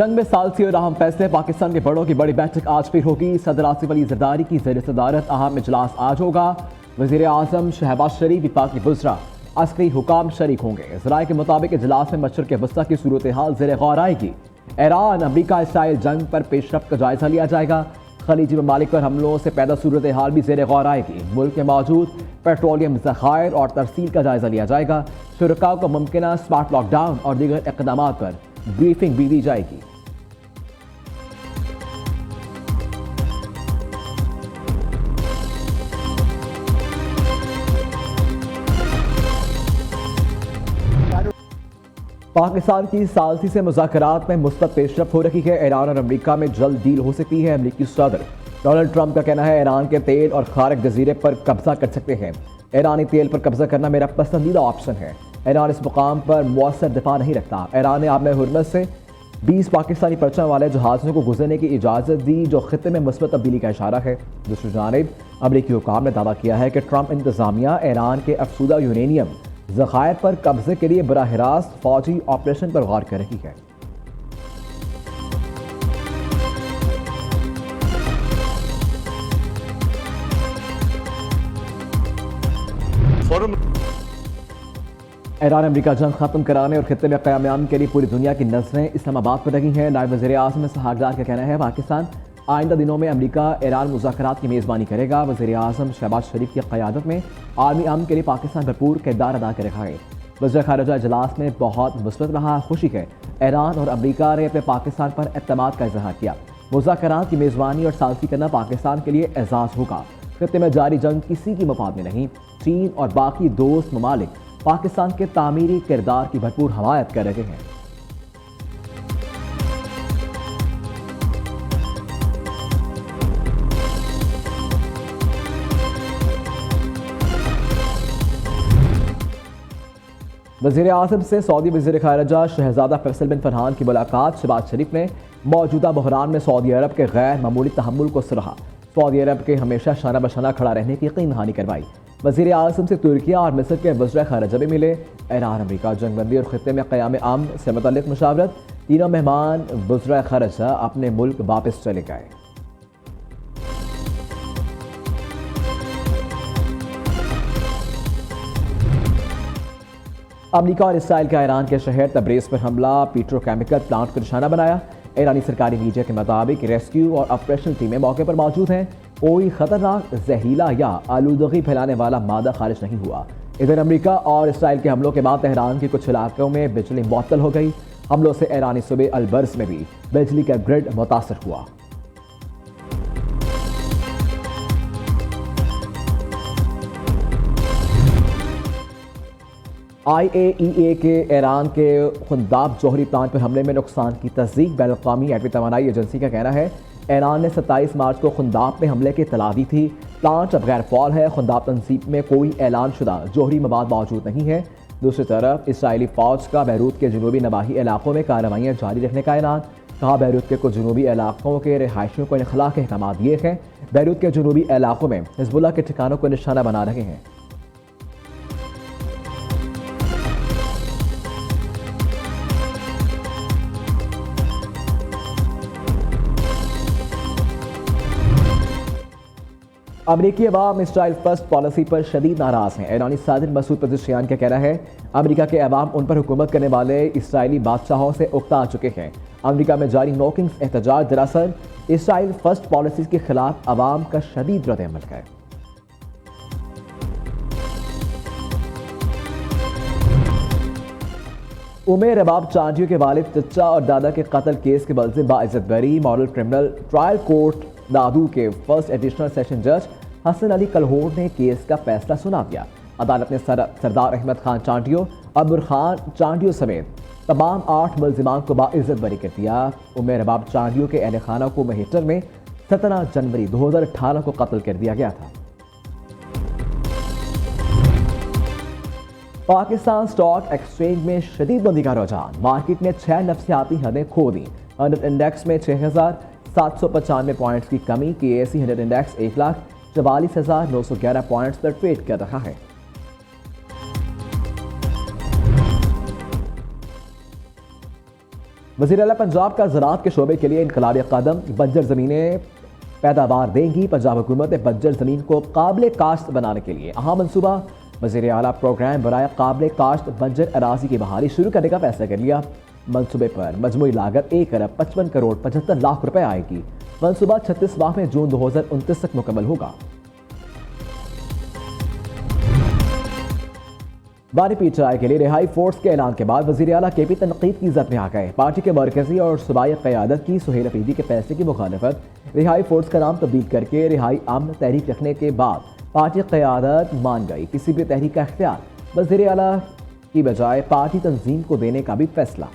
जंग में सालसी और अहम फैसले। पाकिस्तान के बड़ों की बड़ी बैठक आज फिर होगी। सदर आसिफ अली जरदारी की ज़ेर सदारत अहम इजलास आज होगा। वज़ीर आज़म शहबाज शरीफ, वफाकी वज़रा, अस्करी हुकाम शरीक होंगे। ज़राए के मुताबिक इजलास में मशरिक़ वस्ता की सूरत हाल ज़ेर गौर आएगी। ईरान अमरीका इसराइल जंग पर पेशरफ्त का जायजा लिया जाएगा। खलीजी ममालिक पर हमलों से पैदा सूरत हाल भी ज़ेर गौर आएगी। मुल्क में मौजूद पेट्रोलियम ज़खायर और तरसील का जायजा लिया जाएगा। शुरकाओं को मुमकिन स्मार्ट लॉकडाउन और दीगर इक़दाम पर ब्रीफिंग भी दी जाएगी। पाकिस्तान की सालसी से मुज़ाकरात में मुस्बत पेशरफ्त हो रही है। ईरान और अमरीका में जल्द डील हो सकती है। अमरीकी सदर डोनाल्ड ट्रंप का कहना है ईरान के तेल और खारक जजीरे पर कब्जा कर सकते हैं। ईरानी तेल पर कब्जा करना मेरा पसंदीदा ऑप्शन है। ईरान इस मुकाम पर मौसर दिफा नहीं रखता। ईरान ने आबे हुर्मत से 20 पाकिस्तानी परचम वाले जहाज़ों को गुजरने की इजाज़त दी, जो खित्ते में मुस्बत तब्दीली का इशारा है। दूसरी जानिब अमरीकी हुकाम ने दावा किया है कि ट्रंप इंतजामिया ईरान के अफसूदा यूरेनियम ज़खायर पर कब्जे के लिए बराह रास्त फौजी ऑपरेशन पर गौर कर रही है। ईरान अमरीका जंग खत्म कराने और खित्ते में क़याम के लिए पूरी दुनिया की नजरें इस्लामाबाद पर लगी हैं। नायब वज़ीर आज़म इसहाक़ का कहना है पाकिस्तान आइंदा दिनों में अमरीका ईरान मुज़ाकरात की मेज़बानी करेगा। वज़ीर आज़म शहबाज शरीफ की क़यादत में आलमी अमन के लिए पाकिस्तान भरपूर किरदार अदा कर रहा है। वज़ीर ख़ारिजा इजलास में बहुत मुस्बत रहा। खुशी है ईरान और अमरीका ने अपने पाकिस्तान पर एतमाद का इज़हार किया। मुज़ाकरात की मेज़बानी और सालसी करना पाकिस्तान के लिए एजाज़ होगा। खित्ते में जारी जंग किसी की मफाद में नहीं। चीन और बाकी दोस्त ममालिक पाकिस्तान के तामीरी किरदार की भरपूर हमायत कर रहे हैं। वज़ीर आज़म से सऊदी वज़ीर ख़ारिजा शहज़ादा फैसल बिन फरहान की मुलाकात। शहबाज शरीफ ने मौजूदा बहरान में सऊदी अरब के गैर मामूली तहम्मुल को सराहा। सऊदी अरब के हमेशा शाना बशाना खड़ा रहने की यकीन दहानी करवाई। वज़ीर आज़म से तुर्किया और मिस्र के वज़ीर ख़ारिजा भी मिले। ईरान अमरीका जंगबंदी और खित्ते में क़याम अमन से मुतल्लिक़ मुशावरत। तीनों मेहमान वज़ीर ख़ारिजा अपने मुल्क वापस चले गए। अमरीका और इसराइल का ईरान के शहर तब्रेज़ पर हमला। पेट्रोकेमिकल प्लांट को निशाना बनाया। ईरानी सरकारी मीडिया के मुताबिक रेस्क्यू और ऑपरेशन टीमें मौके पर मौजूद हैं। कोई खतरनाक जहरीला या आलूदगी फैलाने वाला मादा खारिज नहीं हुआ। इधर अमरीका और इसराइल के हमलों के बाद तेहरान के कुछ इलाकों में बिजली मुअत्तल हो गई। हमलों से ईरानी सूबे अलबर्स में भी बिजली का ग्रिड मुतासर हुआ। IAEA के ईरान के खुंदाब जोहरी प्लांट पर हमले में नुकसान की तस्दीक। बैनुल अक़वामी एटमी तवानाई एजेंसी का कहना है ईरान ने 27 मार्च को खुंदाब में हमले की इत्तला दी थी। प्लांट अब गैर फ़ाल है। खुंदाब तंसीब में कोई ऐलान शुदा जोहरी मवाद मौजूद नहीं है। दूसरी तरफ इसराइली फ़ौज का बैरूत के जनूबी नवाही इलाकों में कार्रवाइयाँ जारी रखने का ऐलान। कहा बैरूत के कुछ जनूबी इलाकों के रिहायशियों को इनखला के अहकाम दिए हैं। बैरूत के जनूबी इलाकों में हिज़्बुल्लाह के ठिकानों को निशाना बना रहे हैं। अमरीकी अवाम इसराइल फर्स्ट पॉलिसी पर शदीद नाराज़ हैं। ईरानी सदर मसूद पज़ेशियान का कहना है अमरीका के अवाम उन पर हुकूमत करने वाले इसराइली बादशाहों से उकता चुके हैं। अमरीका में जारी नो किंग्स एहतजाज दरअसल इसराइल फर्स्ट पॉलिसी के खिलाफ अवाम का शदीद रद्द-ए-अमल है। उमेर रबाब चांडियो के वालिद चचा और दादा के कत्ल केस के बल से बाइज्जत बरी। मॉडल क्रिमिनल ट्रायल कोर्ट दादू के फर्स्ट एडिशनल सेशन जज हसन अली कलहोर ने केस का फैसला सुना दिया। अदालत ने सरदार अहमद खान चांडियो, अब्दुल खान चांडियो समेत तमाम 8 मुल्जिमान को बाइज्जत बरी कर दिया। उमेर रबाब चांडियो के अहल खाना को महेटर में 17 जनवरी 2018 को कत्ल कर दिया गया था। पाकिस्तान स्टॉक एक्सचेंज में शदीद मंदी का रुझान। मार्केट ने 6 नफ्सियाती हदें खो दी। 100 इंडेक्स में 6,795 पॉइंट्स की कमी। KSE 100 इंडेक्स 1,44,911 पॉइंट्स पर ट्रेड कर रहा है। वज़ीर आला पंजाब का ज़राअत के शोबे के लिए इनकलाबी कदम, बंजर ज़मीनें पैदावार देंगी। पंजाब हुकूमत ने बंजर ज़मीन को काबिल काश्त बनाने के लिए अहम मनसूबा वज़ीर आला प्रोग्राम बराए काबिल काश्त बंजर अराजी की बहाली शुरू करने का फैसला कर लिया। मनसूबे पर मजमूई लागत 1 अरब 55 करोड़ 75 लाख रुपए आएगी। मनसूबा 36 माह में जून 2029 तक मुकम्मल होगा। बानी पीट राय के लिए रिहाई फोर्स के ऐलान के बाद वज़ीर आला के पी तनकीद की इज्जत में आ गए। पार्टी के मरकजी और सूबाई क़यादत की सुहेल अफरीदी के फैसले की मुखालफत, रिहाई फोर्स का नाम तब्दील करके रिहाई अमन तहरीक रखने के बाद पार्टी क़यादत मान गई। किसी भी तहरीक का इख्तियार वज़ीर आला की बजाय पार्टी तंजीम को देने का भी फैसला।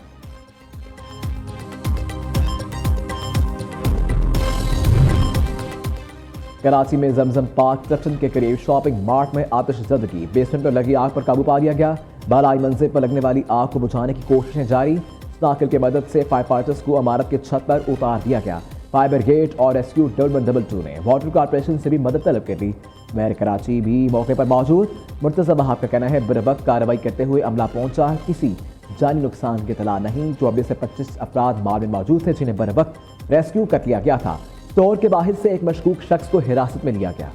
कराची में जमजम पार्क जंक्शन के करीब शॉपिंग मार्ट में आतिशज़दगी, बेसमेंट पर लगी आग पर काबू पा लिया गया। बालाई मंजिल पर लगने वाली आग को बुझाने की कोशिशें जारी। स्नाकल की मदद से फायर फाइटर्स को इमारत की छत पर उतार दिया गया। फायर ब्रिगेड और रेस्क्यू 122 ने वाटर कॉर्पोरेशन से भी मदद तलब कर दी। मेयर कराची भी मौके पर मौजूद। मुर्तज़ा वहाब का कहना है बरवक्त कार्रवाई करते हुए अमला पहुंचा, किसी जानी नुकसान की इतला नहीं। 24 से 25 अफराद मार्ग में मौजूद थे जिन्हें बरवक्त रेस्क्यू कर लिया गया था। स्टोर के बाहर से एक मशकूक शख्स को हिरासत में लिया गया।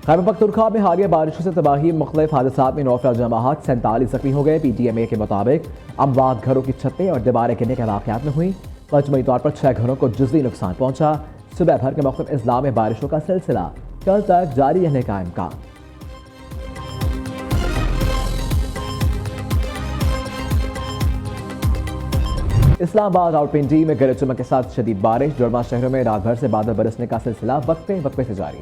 खैबर पख्तूनख्वा में हालिया बारिशों से तबाही, मुख्तलिफ हादसात में 9 अफराद जमाअत 47 जख्मी हो गए। PTMA के मुताबिक अमवात घरों की छतें और दीवारें गिरने के वाक़यात में हुई। मजमूई तौर पर 6 घरों को जुज़वी नुकसान पहुंचा। सुबह भर के मुख्तलिफ अजला में बारिशों का सिलसिला कल तक जारी रहने का इम्कान। इस्लामाबाद और पिंडी में गरज चमक के साथ शदीद बारिश। जुड़वा शहरों में रात भर से बादल बरसने का सिलसिला वक्फे वक्फे से जारी।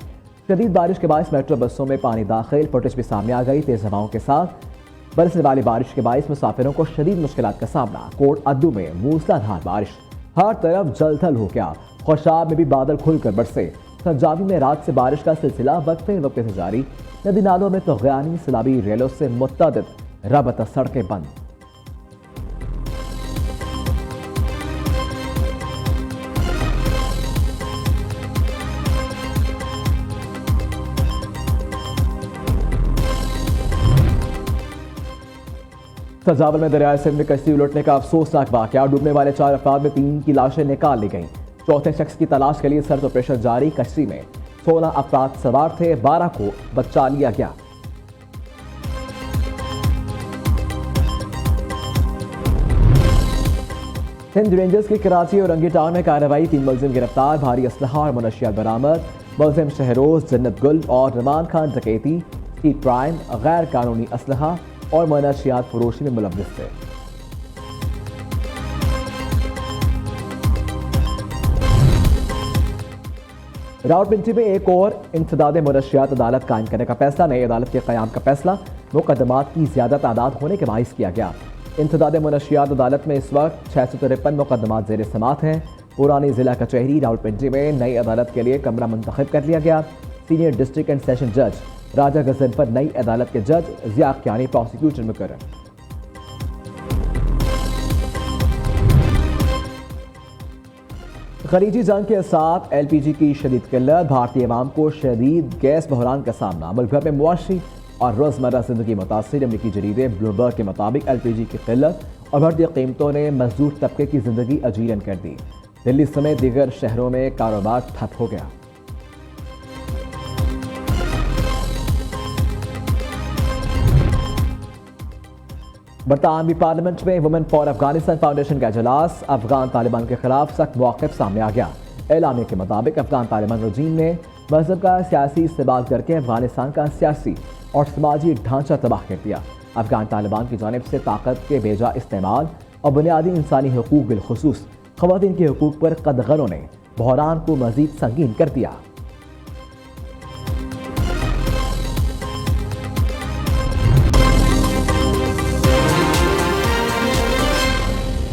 शदीद बारिश के बायस मेट्रो बसों में पानी दाखिल, फुटेज भी सामने आ गई। तेज हवाओं के साथ बरसने वाली बारिश के बायस मुसाफिरों को शदीद मुश्किलात का सामना। कोट अद्दू में मूसलाधार बारिश, हर तरफ जलथल हो गया। खुशाब में भी बादल खुलकर बरसे। संजावी में रात से बारिश का सिलसिला वक्फे वक्फे से जारी। नदी नालों में तग़यानी, सैलाबी रेलों से मुत्तअदिद रबता सड़कें बंद। सजावल में दरियाए सिंध में कश्ती उलटने का अफसोसनाक वाक़या, डूबने वाले 4 अफराद में 3 की लाशें निकाल ली गईं। चौथे शख्स की तलाश के लिए सर्च ऑपरेशन जारी। कश्ती में 16 अफराद सवार थे, 12 को बचा लिया गया। सिंध रेंजर्स की कराची और रंगी टाउन में कार्रवाई, 3 मुलजिम गिरफ्तार, भारी असलहा और मुनशियात बरामद। मुलजिम शहरोज, जन्नत गुल और रमान खान डकैती, स्ट्रीट क्राइम, गैर कानूनी असलहा और मुनशियात फरोशी में मुलव्वस थे। रावलपिंडी में एक और इंसदाद मुनशियात अदालत कायम करने का फैसला। नई अदालत के क़याम का फैसला मुकदमात की ज़्यादा तादाद होने के बाइस किया गया। इंसदाद मुनशियात अदालत में इस वक्त 653 मुकदमात ज़ेर समात हैं। पुरानी ज़िला कचहरी रावलपिंडी में नई अदालत के लिए कमरा मुंतखब कर लिया गया। सीनियर डिस्ट्रिक्ट एंड सेशन जज राजा गजन पर नई अदालत के जज ज़िया कियानी प्रोसिक्यूटर मुकर्रर। खलीजी जंग के साथ LPG की शदीद किल्लत, भारतीय अवाम को शदीद गैस बहरान का सामना। मुल्क भर में मुआशी और रोज़मर्रा ज़िंदगी मुतासिर। अमरीकी जरीदे ब्लूमबर्ग के मुताबिक LPG की किल्लत और बढ़ती कीमतों ने मजदूर तबके की जिंदगी अजीरन कर दी। दिल्ली समेत दीगर शहरों में कारोबार ठप हो गया। बरतानवी पार्लियामेंट में वुमेन फॉर अफगानिस्तान फाउंडेशन का इजलास, अफगान तालिबान के खिलाफ सख्त मौक़िफ़ सामने आ गया। एलामिया के मुताबिक अफगान तालिबान रजीम ने मजहब का सियासी इस्तेमाल करके अफगानिस्तान का सियासी और समाजी ढांचा तबाह कर दिया। अफगान तालिबान की जानिब से ताकत के बेजा इस्तेमाल और बुनियादी इंसानी हकूक़ बिलखुसूस ख़वातीन के हकूक़ पर कदगनों ने बहरान को मज़ीद संगीन कर दिया।